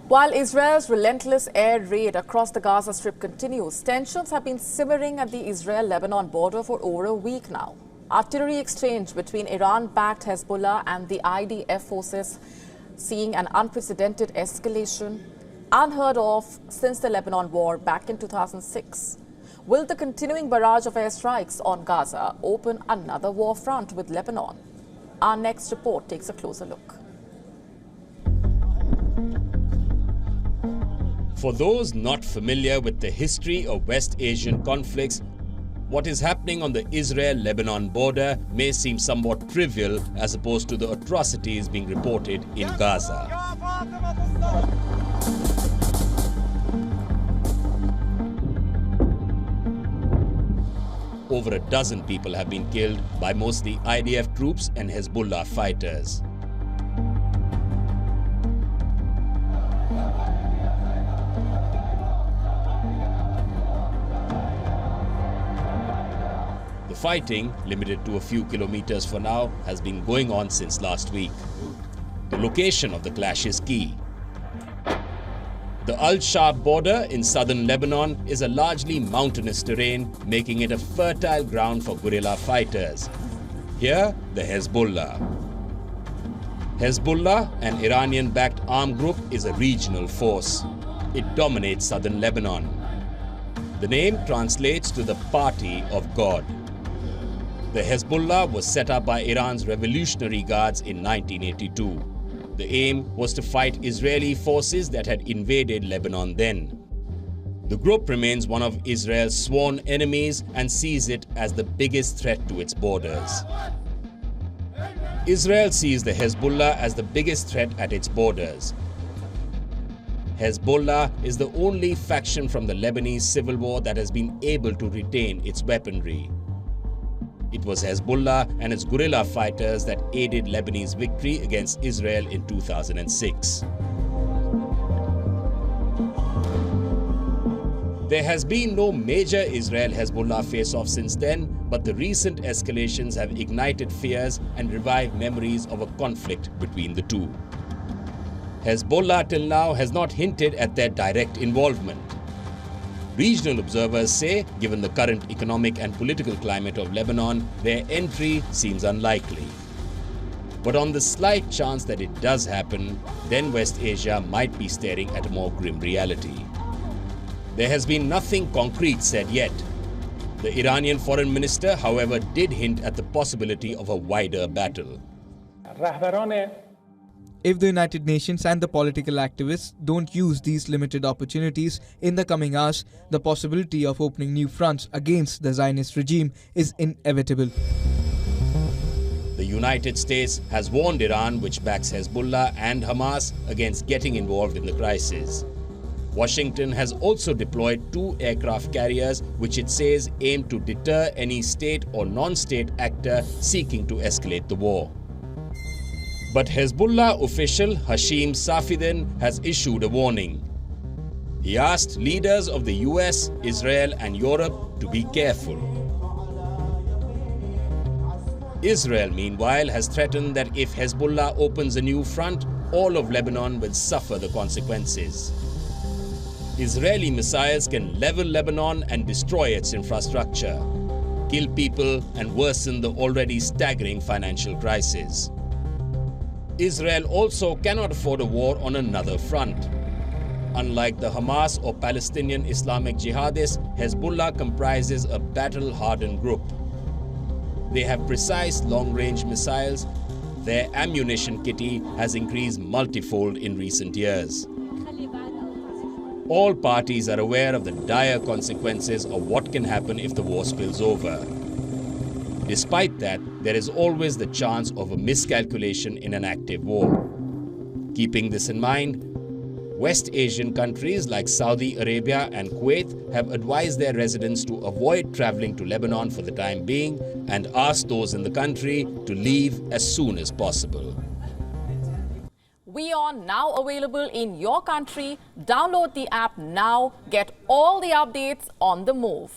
While Israel's relentless air raid across the Gaza Strip continues, tensions have been simmering at the Israel-Lebanon border for over a week now. Artillery exchange between Iran-backed Hezbollah and the IDF forces seeing an unprecedented escalation, unheard of since the Lebanon war back in 2006. Will the continuing barrage of airstrikes on Gaza open another war front with Lebanon? Our next report takes a closer look. For those not familiar with the history of West Asian conflicts, what is happening on the Israel-Lebanon border may seem somewhat trivial as opposed to the atrocities being reported in Gaza. Over a dozen people have been killed by mostly IDF troops and Hezbollah fighters. The fighting, limited to a few kilometers for now, has been going on since last week. The location of the clash is key. The Al-Shab border in southern Lebanon is a largely mountainous terrain, making it a fertile ground for guerrilla fighters. Here, the Hezbollah. Hezbollah, an Iranian-backed armed group, is a regional force. It dominates southern Lebanon. The name translates to the Party of God. The Hezbollah was set up by Iran's Revolutionary Guards in 1982. The aim was to fight Israeli forces that had invaded Lebanon then. The group remains one of Israel's sworn enemies and sees it as the biggest threat to its borders. Israel sees the Hezbollah as the biggest threat at its borders. Hezbollah is the only faction from the Lebanese civil war that has been able to retain its weaponry. It was Hezbollah and its guerrilla fighters that aided Lebanese victory against Israel in 2006. There has been no major Israel-Hezbollah face-off since then, but the recent escalations have ignited fears and revived memories of a conflict between the two. Hezbollah till now has not hinted at their direct involvement. Regional observers say, given the current economic and political climate of Lebanon, their entry seems unlikely. But on the slight chance that it does happen, then West Asia might be staring at a more grim reality. There has been nothing concrete said yet. The Iranian foreign minister, however, did hint at the possibility of a wider battle. If the United Nations and the political activists don't use these limited opportunities in the coming hours, the possibility of opening new fronts against the Zionist regime is inevitable. The United States has warned Iran, which backs Hezbollah and Hamas, against getting involved in the crisis. Washington has also deployed 2 aircraft carriers, which it says aim to deter any state or non-state actor seeking to escalate the war. But Hezbollah official Hashim Safieddine has issued a warning. He asked leaders of the US, Israel and Europe to be careful. Israel, meanwhile, has threatened that if Hezbollah opens a new front, all of Lebanon will suffer the consequences. Israeli missiles can level Lebanon and destroy its infrastructure, kill people and worsen the already staggering financial crisis. Israel also cannot afford a war on another front. Unlike the Hamas or Palestinian Islamic jihadists, Hezbollah comprises a battle-hardened group. They have precise long-range missiles. Their ammunition kitty has increased multifold in recent years. All parties are aware of the dire consequences of what can happen if the war spills over. Despite that, there is always the chance of a miscalculation in an active war. Keeping this in mind, West Asian countries like Saudi Arabia and Kuwait have advised their residents to avoid traveling to Lebanon for the time being and asked those in the country to leave as soon as possible. WION now available in your country. Download the app now. Get all the updates on the move.